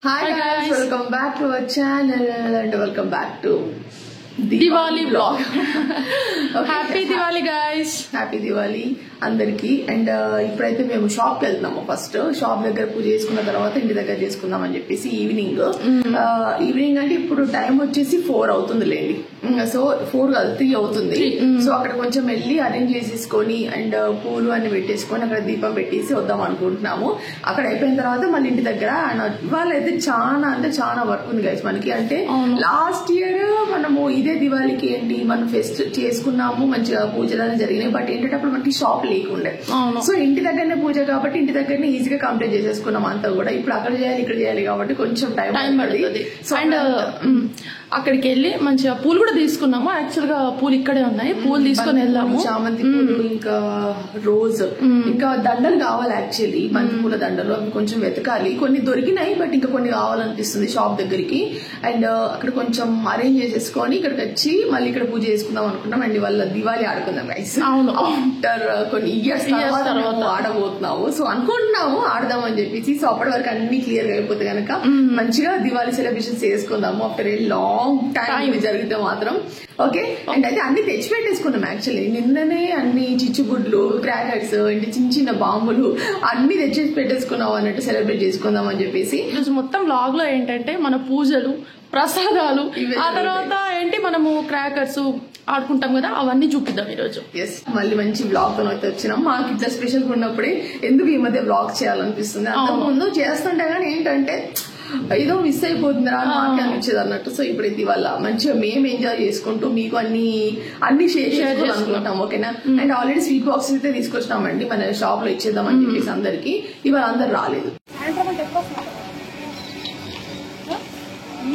Hi guys, welcome back to our channel and welcome back to Diwali vlog. Okay. Happy Diwali guys. Happy Diwali అందరికి. And ఇప్పుడైతే మేము shop కి వెళ్తున్నాము. First shop దగ్గర పూజ చేసుకున్న తర్వాత ఇంటి దగ్గర చేసుకుందాం అని చెప్పేసి ఈవినింగ్ అంటే ఇప్పుడు టైం వచ్చేసి 4 అవుతుంది లేండి. సో 4 కాదు 3 అవుతుంది. సో అక్కడ కొంచెం వెళ్ళి అరేంజ్ చేసేసుకొని అండ్ పూలు అన్ని పెట్టేసుకొని అక్కడ దీపం పెట్టేసి వద్దాం అనుకుంటున్నాము. అక్కడ అయిపోయిన తర్వాత మళ్ళీ ఇంటి దగ్గర వాళ్ళైతే చాలా వర్క్ ఉంది గైస్ మనకి. అంటే లాస్ట్ ఇయర్ మనము ఇదే దివాళీకి ఏంటి మనం ఫెస్ట్ చేసుకున్నాము, మంచిగా పూజలు జరిగినాయి. బట్ ఏంటంటే అప్పుడు మనకి షాప్ లేకుండే. సో ఇంటి దగ్గరనే పూజ కాబట్టి ఇంటి దగ్గరనే ఈజీగా కంప్లీట్ చేసేసుకున్నాం అంతా కూడా. ఇప్పుడు అక్కడ చేయాలి ఇక్కడ చేయాలి కాబట్టి కొంచెం టైం పడుతుంది. సో అండ్ అక్కడికి వెళ్ళి మంచిగా పూలు కూడా తీసుకున్నాము. యాక్చువల్ గా పూలు ఇక్కడే ఉన్నాయి, పూలు తీసుకొని వెళ్దాము. చామంతి పూలు ఇంకా రోజ్ ఇంకా దండలు కావాలి. యాక్చువల్లీ బంతి పూల దండలు అవి కొంచెం వెతకాలి. కొన్ని దొరికినాయి బట్ ఇంకా కొన్ని కావాలనిపిస్తుంది షాప్ దగ్గరికి. అండ్ అక్కడ కొంచెం అరేంజ్ చేసేసుకొని ఇక్కడికి వచ్చి మళ్ళీ ఇక్కడ పూజ చేసుకుందాం అనుకున్నాం. అండ్ వాళ్ళ దివాళీ ఆడుకుందాం గైస్. ఆఫ్టర్ కొన్ని ఇయర్స్ తర్వాత ఆడబోతున్నాము. సో అనుకుంటున్నాము ఆడదాం అని చెప్పేసి. సో అప్పటి వరకు అన్ని క్లియర్ గా అయిపోతే కనుక మంచిగా దివాళీ సెలబ్రేషన్ చేసుకుందాము. ఆఫ్టర్ ఏ లాంగ్ టైం జరిగితే మాత్రం ఓకే. అండ్ అయితే అన్ని తెచ్చి పెట్టేసుకున్నాం. యాక్చువల్లీ నిన్ననే అన్ని చిచ్చుగుడ్లు, క్రాకర్స్ అంటే చిన్న బాంబులు అన్ని తెచ్చి పెట్టేసుకున్నాం అన్నట్టు సెలబ్రేట్ చేసుకుందాం అని చెప్పేసి. మొత్తం వ్లాగ్ లో ఏంటంటే మన పూజలు, ప్రసాదాలు, ఆ తర్వాత ఏంటి మనము క్రాకర్స్ ఆడుకుంటాం కదా, అవన్నీ చూపిద్దాం ఈరోజు. ఎస్, మళ్ళీ మంచి బ్లాగ్ తో అయితే వచ్చినాం. మాకు ఇట్లా స్పెషల్ గా ఉన్నప్పుడే ఎందుకు ఈ మధ్య బ్లాగ్ చేయాలనిపిస్తుంది. అంతకుముందు చేస్తుంటే గానీ ఏంటంటే ఏదో మిస్ అయిపోతుంది రా మాకే అనిపించేది అన్నట్టు. సో ఇప్పుడు ఇది వల్ల మంచిగా మేము ఎంజాయ్ చేసుకుంటూ మీకు అన్ని షేర్ చేసుకోవాలనుకుంటాం. ఓకేనా. అండ్ ఆల్రెడీ స్వీట్ బాక్స్ అయితే తీసుకొచ్చినామండి మన షాప్ లో ఇచ్చేద్దాం అని చెప్పేసి అందరికి. ఇవాళ అందరు రాలేదు.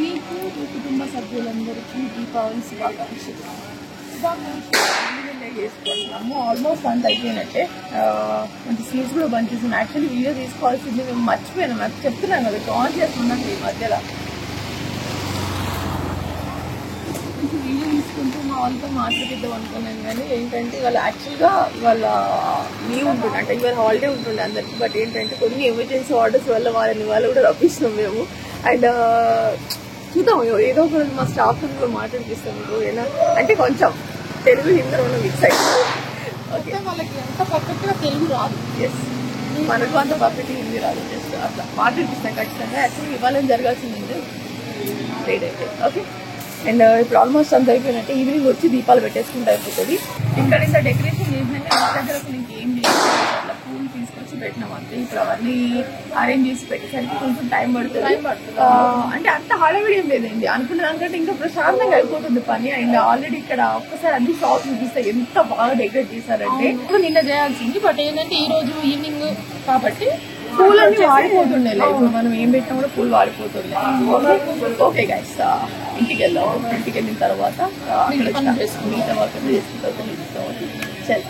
మీకు కుటుంబ సభ్యులందరికీ దీపావళి శుభాకాంక్షలు. చేసుకుంటున్నాము. ఆల్మోస్ట్ అంత అయిపోయినట్టే. కొంచెం సీడ్స్ కూడా బంద్ చేసాం. యాక్చువల్లీ వీడియో తీసుకోవాల్సింది మేము మర్చిపోయినాం. నాకు చెప్తున్నాం కదా ఆన్ చేస్తున్నాం ఈ మధ్యలో. వీడియో తీసుకుంటూ మా వాళ్ళతో మాట్లాడిద్దాం అనుకున్నాను కానీ ఏంటంటే ఇవాళ యాక్చువల్గా వాళ్ళ లీవ్ ఉంటుండే, అంటే ఇవాళ హాలిడే ఉంటుండే అందరికి. బట్ ఏంటంటే కొన్ని ఎమర్జెన్సీ ఆర్డర్స్ వల్ల వాళ్ళు కూడా రప్పిస్తున్నాం మేము. అండ్ చూద్దాం ఏదో ఒక మా స్టాఫ్ కూడా మాట్లాడిపిస్తాం మీకు. ఏనా అంటే కొంచెం తెలుగు హిందీ రెండు మిక్స్ అయిపోయింది. ఓకే, వాళ్ళకి ఎంత పర్ఫెక్ట్ గా తెలుగు రాదు. ఎస్, మనకు అంత పర్ఫెక్ట్ హిందీ రాదు. జస్ట్ అట్లా మాట్లాడిపిస్తాం ఖచ్చితంగా. యాక్చువల్లీ ఇవ్వాలని జరగాల్సింది లేట్ అయితే. ఓకే. అండ్ ఇప్పుడు ఆల్మోస్ట్ అంత అయిపోయినట్టే. ఈవినింగ్ వచ్చి దీపాలు పెట్టేసుకుంటూ అయిపోతుంది. ఇక్కడ ఇంత డెకరేషన్ చేసినాక ఇంటి దగ్గర ఇంకేం లేదు. అట్లా పూలు తీసుకొచ్చి పెట్టినాం అంతే. ఇప్పుడు అవన్నీ అరేంజ్ చేసి పెట్టేసరికి కొంచెం టైం పడుతుంది. అంటే అంత హడావిడి ఏం లేదండి. అనుకున్న దానికంటే ఇంకా ప్రశాంతంగా అయిపోతుంది పని. అండ్ ఆల్రెడీ ఇక్కడ ఒక్కసారి అన్ని షాప్ చూపిస్తే ఎంత బాగా డెకరేట్ చేశారంటే నిన్న చేయాల్సింది. బట్ ఏంటంటే ఈ రోజు ఈవినింగ్ కాబట్టి పూలన్నీ వాడిపోతుండే. ఇప్పుడు మనం ఏం పెట్టినా కూడా పూలు వాడిపోతుండే. ఓకే గైస్, ఇంటికి వెళ్దాం. ఇంటికి వెళ్ళిన తర్వాత మిగతా వర్క్ చేసుకుంటాం. సరే.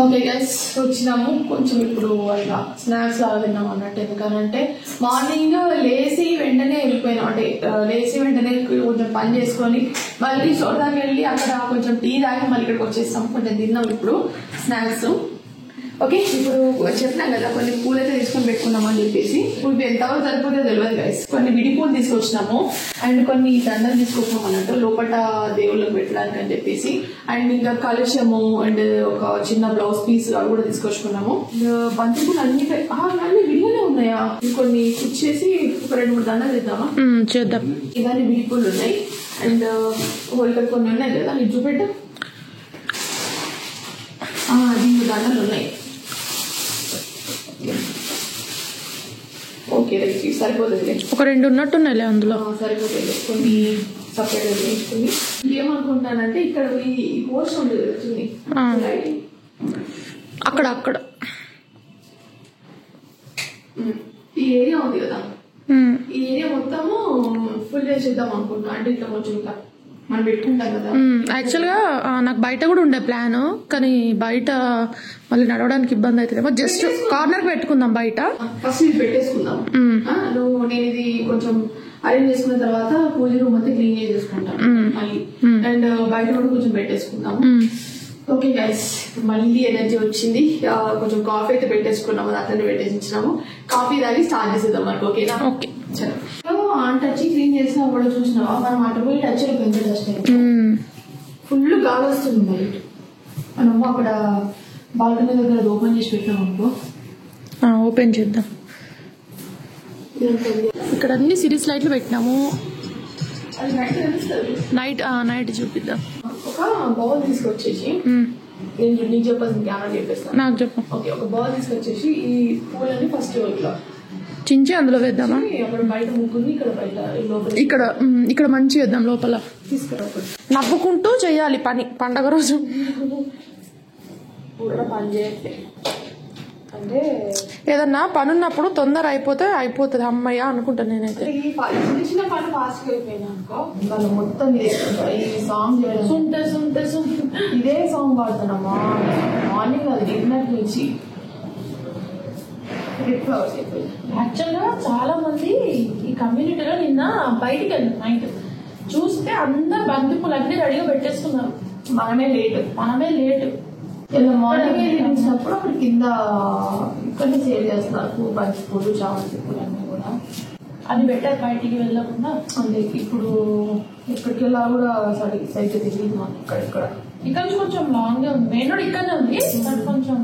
ఓకే గైస్, వచ్చినాము. కొంచెం ఇప్పుడు అట్లా స్నాక్స్ లాగా తిన్నాం అన్నట్టు. ఎందుకనంటే మార్నింగ్ లేచి వెంటనే వెళ్ళిపోయినాం. అంటే లేచి వెంటనే కొంచెం పని చేసుకొని మళ్ళీ చూడడానికి వెళ్ళి అక్కడ కొంచెం టీ తాగి మళ్ళీ ఇక్కడికి వచ్చేస్తాం. కొంచెం తిన్నాం ఇప్పుడు స్నాక్స్. ఓకే, ఇప్పుడు చెప్పినాం కదా కొన్ని పూలు అయితే తీసుకొని పెట్టుకున్నాం అని చెప్పేసి. ఇప్పుడు ఎంతవరకు సరిపోతే తెలియదు గైస్. కొన్ని విడి పూలు తీసుకొచ్చినాము అండ్ కొన్ని దండలు తీసుకొచ్చినాం అన్నట్టు లోపల దేవుళ్ళకి పెట్టడానికి అని చెప్పేసి. అండ్ ఇంకా కలశము అండ్ ఒక చిన్న బ్లౌజ్ పీస్ అవి కూడా తీసుకొచ్చుకున్నాము. బంతి పూలు అన్ని విడిగానే ఉన్నాయా? కొన్ని కుచ్చేసి ఒక 2-3 దండలు చేద్దామా? చేద్దాం. ఇవన్నీ విడి పూలు ఉన్నాయి. అండ్ ఇక్కడ కొన్ని ఉన్నాయి కదా, ఇది చూపెట్టు. దీనికి దండలు ఉన్నాయి. ఓకే రైట్, సరిపోతుంది. ఒక 2 ఉన్నట్టున్నాయిలే అందులో. సరిపోతుంది. కొన్ని సపరేట్ గా వేసుకుని ఏమనుకుంటానంటే ఇక్కడ ఈ పోస్ట్ ఉంటుంది వచ్చింది అక్కడ ఈ ఏరియా ఉంది కదా, ఈ ఏరియా మొత్తము ఫుల్ చేసేద్దాం అనుకుంటున్నా. అంటే ఇట్లా కొంచెం ఇట్లా మనం పెట్టుకుంటాం కదా. యాక్చువల్ గా నాకు బయట కూడా ఉండే ప్లాన్, కానీ బయట మళ్ళీ నడవడానికి ఇబ్బంది అవుతుందేమో. జస్ట్ కార్నర్ పెట్టుకుందాం బయట. ఫస్ట్ ఇది పెట్టేసుకుందాం. నేను ఇది కొంచెం అరేంజ్ చేసుకున్న తర్వాత పూజ రూమ్ అంతా క్లీన్ చేసుకుంటాం మళ్ళీ. అండ్ బయట కూడా కొంచెం పెట్టేసుకుందాము. ఓకే గైస్, మళ్ళీ ఎనర్జీ వచ్చింది. కొంచెం కాఫీ అయితే పెట్టేసుకున్నాము, అట్లనే పెట్టేసినాము. కాఫీ తాగి స్టార్ట్ చేసేద్దాం మనకు. ఓకేనా? ఓకే. ఆంట వచ్చి క్లీన్ చేసినా కూడా చూసినావా, మనం అటు పోయి టచ్ అయిపోయింది. డస్ట్ ఫుల్ గాలి వస్తుంది బయట. మనము అక్కడ బాల్కనీ దగ్గర ఓపెన్ చేసి పెట్టాం అనుకో. ఓపెన్ చేద్దాం. ఇక్కడ అన్ని సిరీస్ లైట్లు పెట్టినాము. అది నైట్ తెలుస్తుంది. నైట్ చూపిద్దాం. ఒక బౌల్ తీసుకొచ్చేసి నేను నీకు చెప్పాల్సిన కెమెరా చెప్పేస్తాను. నాకు చెప్పు. ఓకే, ఒక బౌల్ తీసుకొచ్చేసి ఈ పూలని ఫస్ట్ ఇట్లా చించి అందులో వేద్దామా? అక్కడ బయట ముగ్గుంది, ఇక్కడ బయట లోపల ఇక్కడ మంచి వేద్దాం. లోపల తీసుకురా. నవ్వుకుంటూ చెయ్యాలి పని పండగ రోజు. కూడా పని చేయట్లే అంటే ఏదన్నా పని ఉన్నప్పుడు తొందర అయిపోతుంది అమ్మయ్య అనుకుంటా నేనైతే. ఈ చిన్న చిన్న పని ఫాస్ట్ అయిపోయినా అనుకో, వాళ్ళు మొత్తం ఈ సాంగ్ ఇదే సాంగ్ పాడుతున్నామా మార్నింగ్, అది డిన్నర్ నుంచి. యాక్చువల్గా చాలా మంది ఈ కమ్యూనిటీలో నిన్న బయటికి వెళ్ళారు నైట్ చూస్తే అందరు బంతిపూలు అన్ని రెడీగా పెట్టేసుకున్నారు. మనమే లేట్. ఇలా మార్నింగ్ వెళ్ళినప్పుడు అక్కడ కింద ఇక్కడ సేల్ చేస్తున్నారు బంతిపూలు, చామంతి పూలు అన్నీ కూడా. అది బెటర్ బయటికి వెళ్ళకుండా. అంటే ఇప్పుడు ఎక్కడికి వెళ్ళా కూడా సైట్ తెలియదు మనం. ఇక్కడ నుంచి కొంచెం లాంగ్ ఉంది. మెయిన్ రోడ్ ఇక్కడనే ఉంది, కొంచెం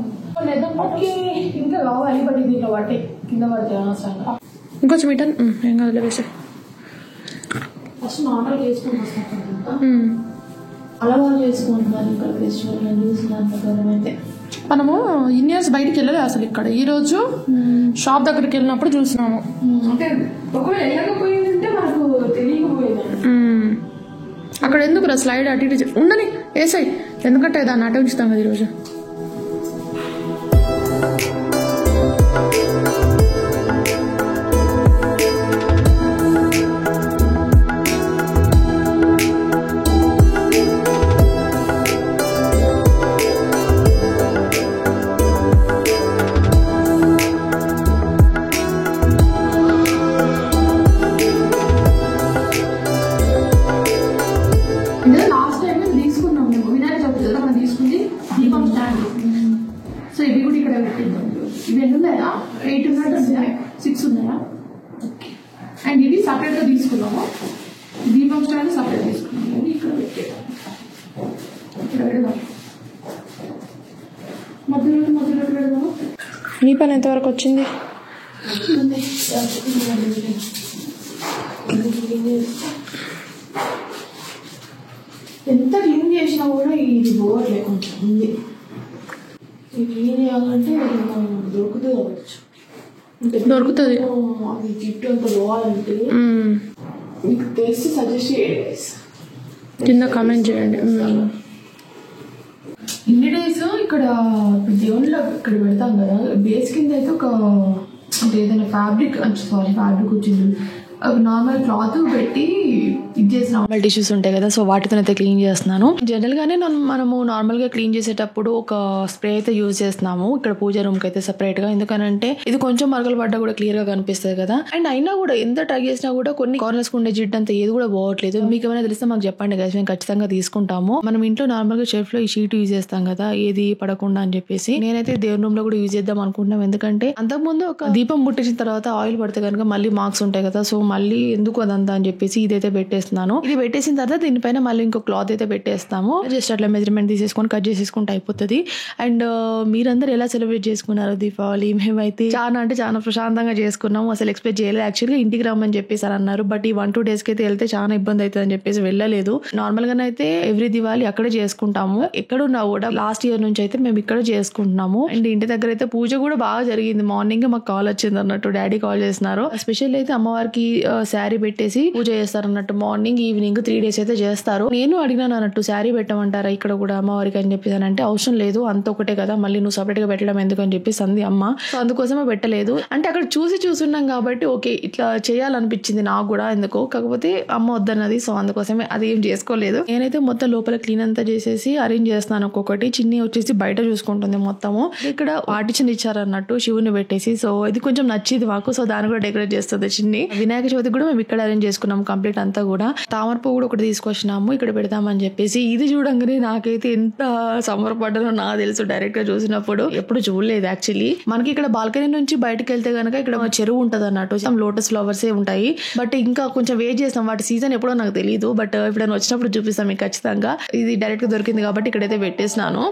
ఇంకా కావాలి. బట్ ఇది ఇట్లా పట్టే కింద పడితే అనవసరంగా. ఇంకొంచెం మీటర్ ఏం కాదు వేసే. ఫస్ట్ నార్మల్ చేసుకుని వస్తాను, అలవాటు చేసుకుంటున్నారు ఇక్కడ ఫెస్టివల్ చూసినంత ప్రకారం అయితే. మనము ఇయర్స్ బయటికి వెళ్ళలేదు అసలు. ఇక్కడ ఈ రోజు షాప్ దగ్గరికి వెళ్ళినప్పుడు చూసినాము. అంటే ఒకవేళ వెళ్ళకపోయిందంటే మనకు తెలియకపోయింది. అక్కడ ఎందుకు స్లైడ్ అటు ఇటు ఉండని వేసాయి, ఎందుకంటే దాన్ని అటు ఉంచుతాం కదా ఈరోజు. లాస్ట్ టైం తీసుకున్నాం మేము వినాయక చవితి కదా మనం తీసుకుంది దీపం స్టాండ్. సో ఇవి కూడా ఇక్కడ పెట్టిద్దాం. ఇవి ఎన్ని ఉన్నాయా? 8 ఉన్నట్టు 6 ఉన్నాయా? ఓకే. అండ్ ఇది సపరేట్ గా తీసుకున్నాము. దీపం స్టాండ్ సపరేట్ తీసుకున్నాము. ఇక్కడ పెట్టేద్దాం. ఇక్కడ పెడదాం. మధ్యలో పెడదాము. నీ పని ఎంతవరకు వచ్చింది? ఎంత క్లీన్ చేసినా కూడా ఇది పోవట్లే, కొంచెం ఉంది. ఇది క్లీన్ చేయాలంటే దొరుకుతుంది. అది జిట్టు అంత పోవాలంటే మీకు తెలిసి సజెస్ట్ చేయండి, కింద కామెంట్ చేయండి. ఇన్ని డేస్ ఇక్కడ దేవుళ్ళ ఇక్కడ పెడతాం కదా, బేస్ కింద అయితే ఒక అంటే ఏదైనా ఫ్యాబ్రిక్ వచ్చింది, నార్మల్ క్లాత్ పెట్టి ఇది చేసిన నార్మల్ టిష్యూస్ ఉంటాయి కదా, సో వాటితో అయితే క్లీన్ చేస్తున్నాను. జనరల్ గానే మనము నార్మల్ గా క్లీన్ చేసేటప్పుడు ఒక స్ప్రే అయితే యూజ్ చేస్తున్నాము ఇక్కడ పూజ రూమ్ కి అయితే సెపరేట్ గా. ఎందుకంటే ఇది కొంచెం మరకలు పడ్డా కూడా క్లియర్ గా కనిపిస్తుంది కదా. అండ్ అయినా కూడా ఎంత ట్రై చేసినా కూడా కొన్ని కార్నర్స్ ఉండే జిడ్ అంతా ఏది కూడా పోవట్లేదు. మీకు ఏమైనా తెలిస్తే మాకు చెప్పండి గైస్, మేము ఖచ్చితంగా తీసుకుంటాము. మనం ఇంట్లో నార్మల్ గా షెల్ఫ్ లో ఈ షీట్ యూజ్ చేస్తాం కదా, ఏది పడకుండా అని చెప్పేసి. నేనైతే దేవుని రూమ్ లో కూడా యూజ్ చేద్దాం అనుకుంటున్నాం. ఎందుకంటే అంతకుముందు ఒక దీపం ముట్టించిన తర్వాత ఆయిల్ పడితే కనుక మళ్ళీ మార్క్స్ ఉంటాయి కదా, సో మళ్ళీ ఎందుకు అదంతా అని చెప్పేసి ఇదైతే పెట్టేస్తున్నాను. ఇది పెట్టేసిన తర్వాత దీనిపైన మళ్ళీ ఇంకో క్లాత్ అయితే పెట్టేస్తాము. జస్ట్ అట్లా మెజర్మెంట్ తీసేసుకొని కట్ చేసేసుకుంటే అయిపోతుంది. అండ్ మీరందరూ ఎలా సెలబ్రేట్ చేసుకున్నారు దీపావళి? మేమైతే చాలా ప్రశాంతంగా చేసుకున్నాము. అసలు ఎక్స్పెక్ట్ చేయలేదు. యాక్చువల్గా ఇంటికి రమ్మని చెప్పేసి అన్నారు, బట్ ఈ 1-2 days కి అయితే వెళ్తే చాలా ఇబ్బంది అవుతుంది అని చెప్పేసి వెళ్ళలేదు. నార్మల్ గానైతే ఎవ్రీ దివాళి అక్కడే చేసుకుంటాము. ఎక్కడున్నా కూడా లాస్ట్ ఇయర్ నుంచి అయితే మేము ఇక్కడ చేసుకుంటున్నాము. అండ్ ఇంటి దగ్గర అయితే పూజ కూడా బాగా జరిగింది. మార్నింగ్ మాకు కాల్ వచ్చింది అన్నట్టు, డాడీ కాల్ చేస్తున్నారు. స్పెషల్ అయితే అమ్మవారికి శారీ పెట్టేసి పూజ చేస్తారు అన్నట్టు. మార్నింగ్ మార్నింగ్ ఈవినింగ్ 3 days అయితే చేస్తారు. నేను అడిగినాను అన్నట్టు శారీ పెట్టమంటారా ఇక్కడ కూడా అమ్మవారికి అని చెప్పేసి అంటే అవసరం లేదు, అంత ఒకటే కదా మళ్ళీ నువ్వు సపరేట్ గా పెట్టడం ఎందుకు అని చెప్పేసి అంది అమ్మ. సో అందుకోసమే పెట్టలేదు. అంటే అక్కడ చూస్తున్నాం కాబట్టి ఓకే ఇట్లా చేయాలనిపించింది నాకు కూడా ఎందుకో, కాకపోతే అమ్మ వద్దన్నది. సో అందుకోసమే అది ఏం చేసుకోలేదు. నేనైతే మొత్తం లోపల క్లీన్ అంతా చేసేసి అరేంజ్ చేస్తున్నాను. ఒక్కొక్కటి చిన్ని వచ్చేసి బయట చూసుకుంటుంది మొత్తము. ఇక్కడ పార్టిషన్ ఇచ్చారన్నట్టు శివుని పెట్టేసి, సో ఇది కొంచెం నచ్చింది మాకు. సో దాన్ని కూడా డెకరేట్ చేస్తుంది చిన్ని. వినాయక చవితి కూడా మేము ఇక్కడ అరేంజ్ చేసుకున్నాం కంప్లీట్ అంతా కూడా. తామర పువ్వు కూడా ఒకటి తీసుకొచ్చినాము ఇక్కడ పెడతామని చెప్పేసి. ఇది చూడంగానే నాకైతే ఎంత సంబరపడ్డానో నాకు తెలుసు డైరెక్ట్ గా చూసినప్పుడు. ఎప్పుడు చూడలేదు యాక్చువల్లీ. మనకి ఇక్కడ బాల్కనీ నుంచి బయటకు వెళ్తే గనక ఇక్కడ చెరువు ఉంటది అన్నట్టు, లోటస్ ఫ్లవర్స్ ఉంటాయి. బట్ ఇంకా కొంచెం వెయిట్ చేస్తాం, వాటి సీజన్ ఎప్పుడో నాకు తెలియదు. బట్ ఇప్పుడు వచ్చినప్పుడు చూపిస్తాం మీకు ఖచ్చితంగా. ఇది డైరెక్ట్ గా దొరికింది కాబట్టి ఇక్కడైతే పెట్టేసినాను.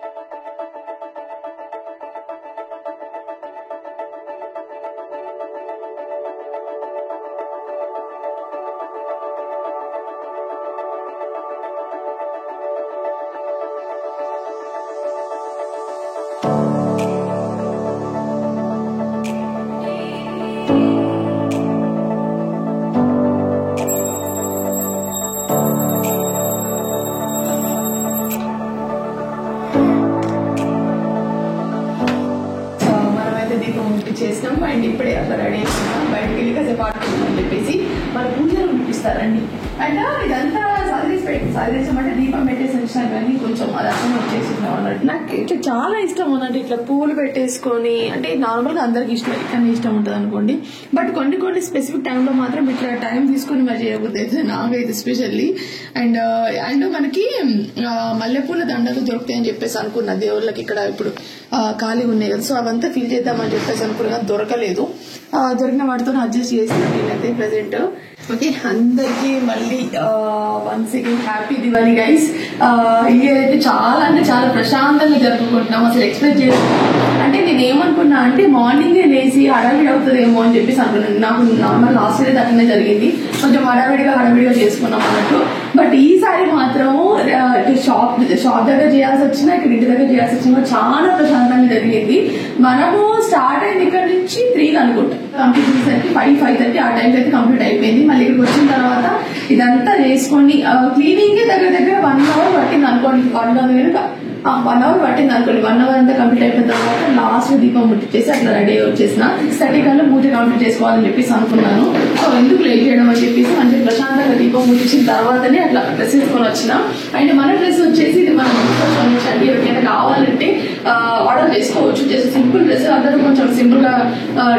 చేసినాం అండ్ ఇప్పుడే అట్లా రెడీ చేస్తున్నాం. బయటకు వెళ్ళి కాసేపు ఆడుకుంటామని చెప్పేసి మన పూజలు పంపిస్తారండి. అండ్ ఇదంతా సదిరేసామంటే దీపం పెట్టేసి వచ్చినా కానీ కొంచెం అది అర్థం వచ్చేసిందాం అన్నట్టు. నాకు ఇట్లా చాలా ఇష్టం అన్నట్టు ఇట్లా పూలు పెట్టేసుకొని. అంటే నార్మల్గా అందరికి ఇష్టం, కానీ ఇష్టం ఉంటుంది అనుకోండి. బట్ కొన్ని స్పెసిఫిక్ టైంలో మాత్రం ఇట్లా టైం తీసుకొని మరి చేయకపోతే నాకైతే ఎస్పెషల్లీ. అండ్ మనకి మల్లెపూల దండలు దొరుకుతాయని చెప్పేసి అనుకున్నా దేవుళ్ళకి ఇక్కడ ఇప్పుడు ఖాళీ ఉన్నాయి కదా. సో అవంతా ఫిల్ చేద్దామని చెప్పేసి అనుకున్నా, దొరకలేదు. దొరికిన వాటితో అడ్జస్ట్ చేసినా నేనైతే ప్రెసెంట్. ఓకే, అందరికి మళ్ళీ once again happy Diwali guys. Year అయితే చాలా అంటే చాలా ప్రశాంతంగా జరుపుకుంటున్నాం. అసలు ఎక్స్పెక్ట్ చేస్తాం అంటే నేను ఏమనుకున్నా అంటే మార్నింగే లేచి హడావిడి అవుతుందేమో అని చెప్పేసి అనుకున్నాను. నాకు నార్మల్ లాస్ట్ ఇయర్ అట్లనే జరిగింది, కొంచెం హడావిడిగా చేసుకున్నాం అన్నట్టు. బట్ ఈసారి మాత్రం షాప్ దగ్గర చేయాల్సి వచ్చినా ఇక్కడ ఇంటి దగ్గర చేయాల్సి వచ్చినా చాలా ప్రశాంతంగా జరిగింది. మనము స్టార్ట్ అయింది ఇక్కడ నుంచి 3 అనుకుంటాం, కంప్లీట్ చేసేసరికి 5:30 ఆ టైంకి అయితే కంప్లీట్ అయిపోయింది. మళ్ళీ ఇక్కడికి వచ్చిన తర్వాత ఇదంతా చేసుకొని క్లీనింగ్ దగ్గర 1 hour పట్టింది అనుకోండి. 1 hour పట్టింది అనుకోండి. 1 hour అంతా కంప్లీట్ అయిపోయిన తర్వాత లాస్ట్ దీపం ముట్టించేసి అట్లా రెడీ వచ్చేసిన. 6:30 కల్లా పూజ కంప్లీట్ చేసుకోవాలని చెప్పేసి అనుకున్నాను. సో ఎందుకు లేట్ చేయడం అని చెప్పేసి మంచి ప్రశాంతంగా దీపం ముట్టించిన తర్వాతనే అట్లా డ్రెస్ వేసుకొని వచ్చిన. అండ్ మన డ్రెస్ వచ్చేసి ఇది మనం అండి ఎవరికైనా కావాలంటే ఆర్డర్ చేసుకోవచ్చు. జస్ట్ సింపుల్ డ్రెస్, అందరూ కొంచెం సింపుల్ గా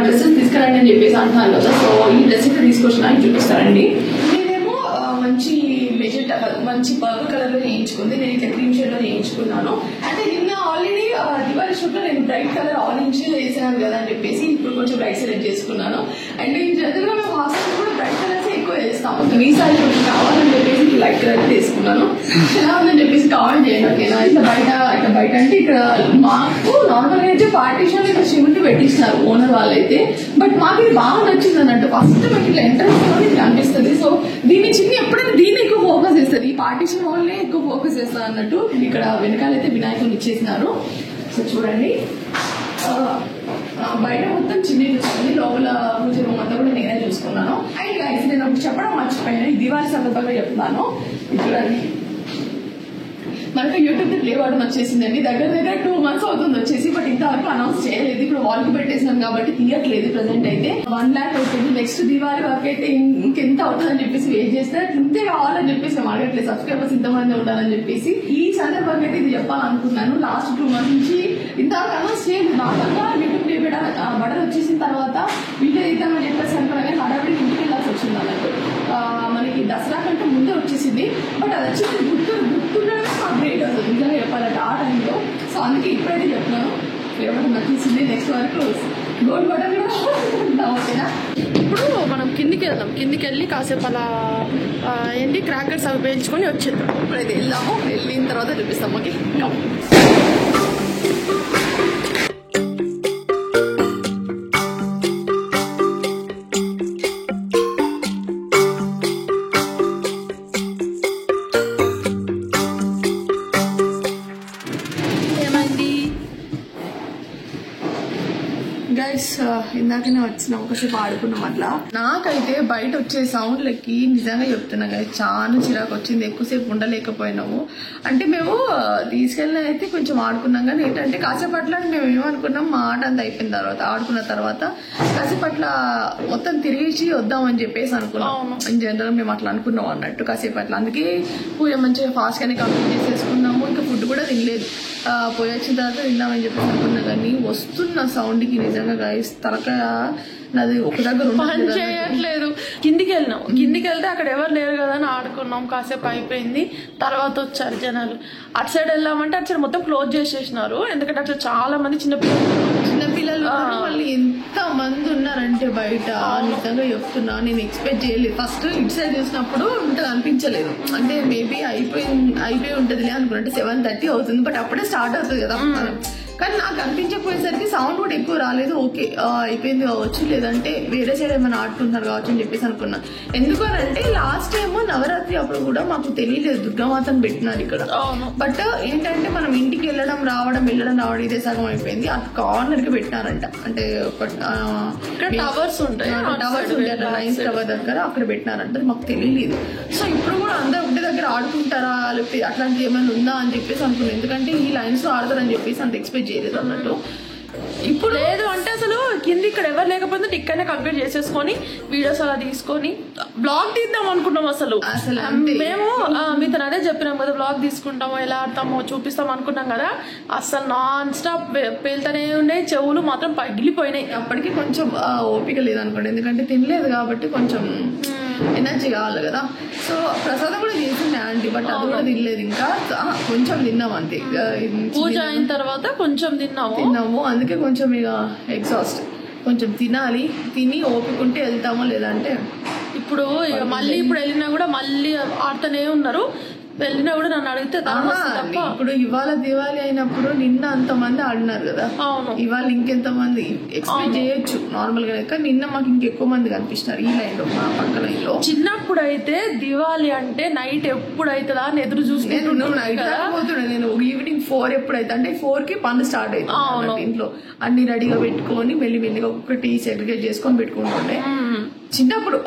డ్రెస్సెస్ తీసుకురండి అని చెప్పేసి అంటున్నాను కదా. సో ఈ డ్రెస్ ఇక్కడ తీసుకొచ్చిన చూపిస్తారండి. నేనేమో మంచి పర్పుల్ కలర్ లో చేయించుకుంది, నేను ఇట్లా క్రీమ్ షేడ్ లో చేయించుకున్నాను. అంటే నిన్న ఆల్రెడీ దివాళీ షూట్ లో నేను బ్రైట్ కలర్ ఆరెంజ్ వేసాను కదా అని చెప్పేసి ఇప్పుడు కొంచెం బ్రైట్ సెలెక్ట్ చేసుకున్నాను. అండ్ జనరల్ గా మేము హాస్టల్ కూడా బ్రైట్ కలర్స్ ఎక్కువ వేస్తాము. ఈసారి కొంచెం కావాలని చెప్పేసి లైట్ కలర్ వేసుకున్నాను. ఎలా ఉందని చెప్పేసి కామెంట్ చేయండి. ఓకేనా? ఇట్లా బయట అంటే ఇక్కడ మాకు నార్మల్ గా అయితే పార్టీషన్ ఇక్కడ శివుడిని పెట్టిస్తున్నారు ఓనర్ వాళ్ళైతే. బట్ మాకు ఇది బాగా నచ్చింది అన్నట్టు. ఫస్ట్ మనకి ఇట్లా ఎంట్రన్స్ లో ఇట్లా అనిపిస్తుంది. సో దీన్ని చిన్న ఎప్పుడైనా దీన్ని ఎక్కువ ఫోకస్ చేస్తుంది, ఈ పార్టీషన్ వాళ్ళనే ఎక్కువ ఫోకస్ చేస్తారు అన్నట్టు. ఇక్కడ వెనకాలైతే వినాయకుని ఇచ్చేసినారు. సో చూడండి, బయట మొత్తం చిన్న చూసుకుంది, లోపల పూజ రూమ్ అంతా కూడా నేనే చూసుకున్నాను. అండ్ గైస్ నేను ఒకటి చెప్పడం మర్చిపోయినా, ఈ దివాళీ సందర్భంగా చెప్తున్నాను. చూడండి, మనకు యూట్యూబ్ ప్లే బటన్ వచ్చేసిందండి. దగ్గర 2 months అవుతుంది వచ్చేసి. బట్ ఇంతవరకు అనౌన్స్ చేయలేదు. ఇప్పుడు వాల్ కి పెట్టేసినాం కాబట్టి తీయట్లేదు ప్రెసెంట్ అయితే. 1 lakh అవుతుంది. నెక్స్ట్ దివాళీ వరకు అయితే ఇంకెంత అవుతుందని చెప్పేసి వెయిట్ చేస్తే ఇంతే కావాలని చెప్పేసి మేము అడగట్లేదు. సబ్స్క్రైబర్స్ ఇంతమంది ఉండాలని చెప్పేసి ఈ సందర్భంగా అయితే ఇది చెప్పాలనుకున్నాను. లాస్ట్ 2 months నుంచి ఇంతవరకు అనౌన్స్ చేయలేదు. నార్మల్గా యూట్యూబ్ ప్లే బటన్ వచ్చేసిన తర్వాత వీడియో ఇద్దామని చెప్పేసి అనుకున్నా, హడావిడికి ఇంటికి వెళ్ళాల్సి వచ్చింది అన్నట్టు. మనకి దసరా కంటే ముందే వచ్చేసింది. బట్ అది వచ్చేసి గుర్తుండడమే మాకు గ్రేట్ అవుతుంది నిజంగా చెప్పాలంటే ఆ టైంలో. సో అందుకే ఇప్పుడైతే చెప్తున్నాను, ఎవరికి నచ్చేసింది. నెక్స్ట్ వరకు గోల్డ్ బటన్ కూడా ఉంటాం. ఓకేనా? ఇప్పుడు మనం కిందికి వెళ్దాం. కిందికి వెళ్ళి కాసేపు అలా ఏంటి క్రాకర్స్ అవి వేయించుకొని వచ్చేద్దాం. ఇప్పుడైతే వెళ్దాము. వెళ్ళిన తర్వాత చూపిస్తాం. ఓకే, గైస్ ఇందాకనే వచ్చినాం ఒకసేపు ఆడుకున్నాం అట్లా. నాకైతే బయట వచ్చే సౌండ్లకి నిజంగా చెప్తున్నా గైస్ చాలా చిరాకు వచ్చింది, ఎక్కువసేపు ఉండలేకపోయినాము. అంటే మేము తీసుకెళ్ళిన అయితే కొంచెం ఆడుకున్నాం కానీ ఏంటంటే కాసేపు అట్లా మేము ఏమనుకున్నాం, మా ఆట అంతా అయిపోయిన తర్వాత ఆడుకున్న తర్వాత కాసేపు అట్లా మొత్తం తిరిగేసి వద్దామని చెప్పేసి అనుకున్నాం. ఇన్ జనరల్ మేము అట్లా అనుకున్నాం అన్నట్టు కాసేపు అట్లా. అందుకే పూజ మంచిగా ఫాస్ట్ గానే కంప్లీట్ చేసేసుకున్నాము. ఇంకా ఫుడ్ కూడా తినలేదు, పోయి వచ్చిన తర్వాత తిందామని చెప్పేసి అనుకున్నా. కానీ వస్తున్న సౌండ్ కి నిజంగా గైస్ తలకాయ నాది ఒక దగ్గర పని చేయట్లేదు. కిందికి వెళ్తే అక్కడ ఎవరు లేరు కదా అని ఆడుకున్నాం, కాసేపు అయిపోయింది. తర్వాత వచ్చారు జనాలు. అటు సైడ్ వెళ్ళామంటే అటు సైడ్ మొత్తం క్లోజ్ చేసేసినారు, ఎందుకంటే అట్లా చాలా మంది చిన్నపిల్లలు వాళ్ళు ఎంత మంది ఉన్నారంటే బయట నిజంగా చెప్తున్నా. నేను ఎక్స్పెక్ట్ చేయలేదు, ఫస్ట్ ఇటు సైడ్ చూసినప్పుడు ఇంత అనిపించలేదు. అంటే మేబీ అయిపోయి ఉంటదిలే అనుకుంటే 7:30 అవుతుంది, బట్ అప్పుడే స్టార్ట్ అవుతుంది కదా. కానీ నాకు అనిపించకపోయేసరికి సౌండ్ కూడా ఎక్కువ రాలేదు. ఓకే అయిపోయింది కావచ్చు, లేదంటే వేరే సైడ్ ఏమైనా ఆడుకుంటున్నారు కావచ్చు అని చెప్పేసి అనుకున్నా. ఎందుకనంటే లాస్ట్ టైం నవరాత్రి అప్పుడు కూడా మాకు తెలియలేదు దుర్గామాతను పెట్టినారు ఇక్కడ. బట్ ఏంటంటే మనం ఇంటికి వెళ్ళడం రావడం ఇదే సగం అయిపోయింది. ఆ కార్నర్ కి పెట్టినారంట, అంటే టవర్స్ ఉంటాయి లైన్స్ టవర్ దగ్గర అక్కడ పెట్టినారంట, మాకు తెలియలేదు. సో ఇప్పుడు కూడా అందరూ ఒకటి దగ్గర ఆడుకుంటారా లేకపోతే అట్లాంటిది ఏమైనా ఉందా అని చెప్పేసి అనుకున్నాను. ఎందుకంటే ఈ లైన్స్ లో ఆడతారని చెప్పేసి అంత ఎక్స్పెక్ట్ చేయలేదు అన్నట్టు. ఇప్పుడు లేదు అంటే అసలు కింద ఇక్కడ ఎవరు లేకపోతే ఇక్కడనే కంప్లీట్ చేసేసుకొని వీడియోస్ అలా తీసుకొని బ్లాగ్ తీద్దాం అనుకున్నాం. అసలు మేము మీతో అదే చెప్పినాం కదా, బ్లాగ్ తీసుకుంటామో ఎలా ఆడతామో చూపిస్తాం అనుకున్నాం కదా. అసలు నాన్ స్టాప్ పేలుతూనే ఉన్నాయి, చెవులు మాత్రం పగిలిపోయినాయి. అప్పటికి కొంచెం ఓపిక లేదనుకోండి, ఎందుకంటే తినలేదు కాబట్టి కొంచెం ఎనర్జీ కావాలి కదా. సో ప్రసాదం కూడా చేసిండే ఆంటీ, బట్ అది కూడా తినలేదు. ఇంకా కొంచెం తిన్నాం అంతే, పూజ అయిన తర్వాత కొంచెం తిన్నాము. అందుకే కొంచెం ఇక ఎగ్జాస్ట్, కొంచెం తినాలి. తిని ఓపికంటే వెళ్తామో లేదంటే ఇప్పుడు ఇప్పుడు వెళ్ళినా కూడా మళ్ళీ ఆడుతూనే ఉన్నారు. వెళ్ళినా కూడా నన్ను అడిగితే ఇప్పుడు ఇవాళ దివాళీ అయినప్పుడు నిన్న అంతమంది ఆడినారు కదా, ఇవాళ ఇంకెంత మంది ఎక్స్పెక్ట్ చేయొచ్చు నార్మల్ గా. కానీ నిన్న మాకు ఇంకెక్కువ మంది కనిపిస్తున్నారు ఈ లైన్ లో, మా పక్క లైన్ లో. చిన్నప్పుడు అయితే దివాళీ అంటే నైట్ ఎప్పుడు అవుతుందా అని ఎదురు చూసుకుంటున్నాను. నేను ఈవినింగ్ 4 ఎప్పుడైతే అంటే 4 కి పనులు స్టార్ట్ అవుతుంది ఇంట్లో, అన్ని రెడీగా పెట్టుకొని మెల్లిగా ఒక్కొక్కటి సెగ్రిగేట్ చేసుకొని పెట్టుకుంటుండే. చిన్నప్పుడు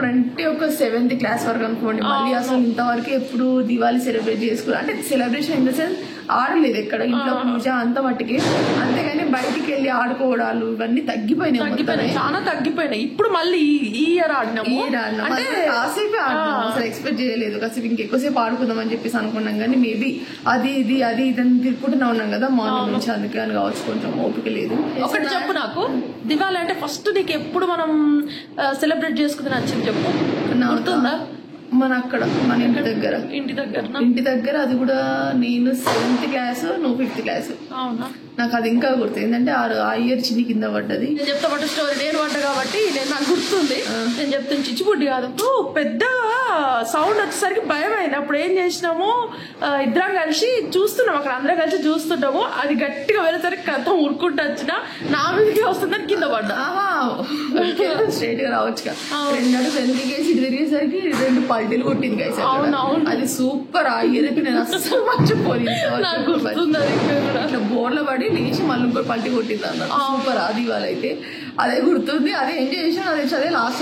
అంటే ఒక 7th క్లాస్ వరకు అనుకోండి. మళ్ళీ అసలు ఇంతవరకు ఎప్పుడు దివాళీ సెలబ్రేట్ చేసుకోవాలి అంటే సెలబ్రేషన్ ఇన్ ద సెన్స్ ఆడలేదు ఎక్కడ, ఇంట్లో పూజ అంత మట్టికి. అంతేగాని బయటికి వెళ్ళి ఆడుకోవడాలు ఇవన్నీ తగ్గిపోయినాయి, చాలా తగ్గిపోయినాయి. ఇప్పుడు మళ్ళీ ఈ ఇయర్ ఆడినాము, కాసేపే ఆడినాము. అసలు ఎక్స్పెక్ట్ చేయలేదు కాసేపు ఇంకెక్కువసేపు ఆడుకుందాం అని చెప్పేసి అనుకున్నాం. కానీ మేబీ అది ఇదని తిరుక్కుంటూనే ఉన్నాం కదా మార్నింగ్ నుంచి, అందుకే అని కావచ్చు కొంచెం ఓపిక లేదు. ఒకటి చెప్పు నాకు, దివాళీ అంటే ఫస్ట్ నీకు ఎప్పుడు మనం సెలబ్రేట్ చేసుకుంది నచ్చింది చెప్పు, గుర్తుందా? మన అక్కడ మన ఇంటి దగ్గర అది కూడా నేను 7th క్లాస్, నువ్వు 5th క్లాస్. అవునా? నాకు అది ఇంకా గుర్తు, ఏంటంటే ఆ ఇయర్ చిన్ని కింద పడ్డది. నేను చెప్తా పట్టు స్టోరీ, నేను పడ్డా కాబట్టి నాకు గుర్తుంది. నేను చెప్తాను, చిచ్చుబుడ్డి కాదు, పెద్ద సౌండ్ వచ్చేసరికి భయం అయింది. అప్పుడు ఏం చేసినాము, ఇద్దరం కలిసి చూస్తున్నాము, అక్కడ అందరం కలిసి చూస్తున్నాము. అది గట్టిగా వెళ్ళేసరికి కథ ఉరుక్కుంటూ వచ్చిన నా మీదకి వస్తుందని కింద పడ్డా. స్ట్రైట్ గా రావచ్చు కదా, 2 అడుగులు వెనకేసి తిరిగేసరికి 2 పల్టీలు కొట్టింది గైస్. అది సూపర్. ఆ ఇయర్ నేను అసలు మర్చిపోయింది. బోర్లో పడి లేచి మళ్ళీ ఇంకో పల్టీ కొట్టింది అన్నారు. సూపర్. అది ఇవాళ అయితే అదే గుర్తుంది, అదే ఎంజాయ్ చేసాను. అదే చదివే లాస్ట్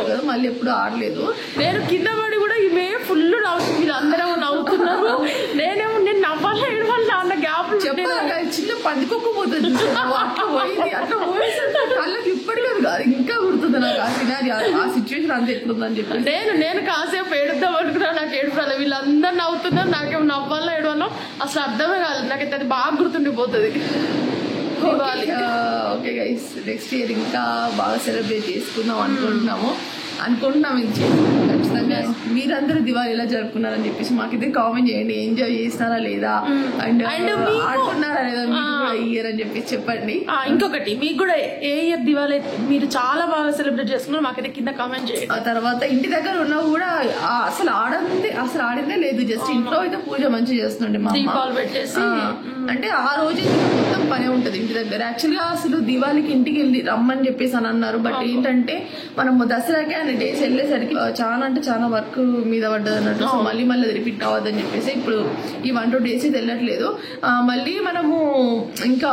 కదా, మళ్ళీ ఎప్పుడు ఆడలేదు. నేను కింద పడి కూడా ఇవే ఫుల్ నవ్వుతుంది, వీళ్ళందరూ నవ్వుతున్నారు. నేను నవ్వాలా ఏడవాలా అన్న గ్యాప్ చెప్పాలి. చిన్న పందికొక్కపోతుంది అట్లా పోయింది, అట్లా పోయేసరికి కళ్ళకి ఇప్పటికీ కాదు ఇంకా గుర్తుంది నాకు ఆ సినారీ, ఆ సిచ్యువేషన్ అంత ఎట్లుందని చెప్పి. నేను కాసేపు ఏడుద్దాం అనుకున్నా, నాకు ఏడుపు రాలేదు. వీళ్ళందరూ నవ్వుతున్నారు, నాకేమో నవ్వాలా ఏడవాలో అసలు అర్థమే కాలేదు. నాకైతే అది బాగా గుర్తుండిపోతుంది. ఓకే గైస్, నెక్స్ట్ ఇయర్ ఇంకా బాగా సెలబ్రేట్ చేసుకుందాం అనుకుంటున్నాం. ఖచ్చితంగా మీరందరూ దివాళీ ఎలా జరుపుకున్నారని చెప్పేసి మాకైతే కామెంట్ చేయండి. ఎంజాయ్ చేస్తారా లేదా, అండ్ ఆడుకున్నారా లేదా ఇయర్ అని చెప్పేసి చెప్పండి. ఇంకొకటి, మీకు కూడా ఏ ఇయర్ దివాళీ మీరు చాలా బాగా సెలబ్రేట్ చేసుకున్నారు మాకైతే కింద కామెంట్ చేయండి. ఆ తర్వాత ఇంటి దగ్గర ఉన్నా కూడా అసలు ఆడిందే లేదు, జస్ట్ ఇంట్లో అయితే పూజ మంచిగా చేస్తుండే మా దీపాలు పెట్టేసి. అంటే ఆ రోజు మొత్తం పనే ఉంటది ఇంటి దగ్గర. యాక్చువల్ గా అసలు దివాళీకి ఇంటికి వెళ్ళి రమ్మని చెప్పేసి అని అన్నారు, బట్ ఏంటంటే మనం దసరాకే అన్ని డేస్ వెళ్ళేసరికి చాలా అంటే చాలా వర్క్ మీద పడ్డది అన్నట్టు. సో మళ్ళీ అది రిపీట్ కావద్దని చెప్పేసి ఇప్పుడు ఈ 1-2 days వెళ్ళట్లేదు. మళ్ళీ మనము ఇంకా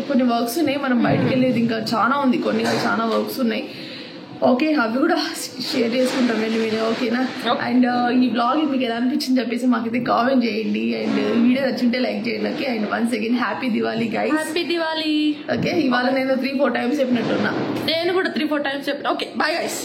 కొన్ని వర్క్స్ ఉన్నాయి, మనం బయటకు వెళ్ళేది ఇంకా చాలా ఉంది, కొన్ని చాలా వర్క్స్ ఉన్నాయి. ఓకే, అవి కూడా షేర్ చేసుకుంటాం మీరు, ఓకేనా? అండ్ ఈ బ్లాగ్ మీకు ఎలా అనిపించింది చెప్పేసి మాకైతే కామెంట్ చేయండి. అండ్ ఈ వీడియో నచ్చుంటే లైక్ చేయండి. Okay, and once again happy Diwali guys. Happy Diwali. Okay, ఇవాళ నేను 3-4 times చెప్పినట్టున్నా. నేను కూడా 3-4 times చెప్పిన. Okay, bye guys.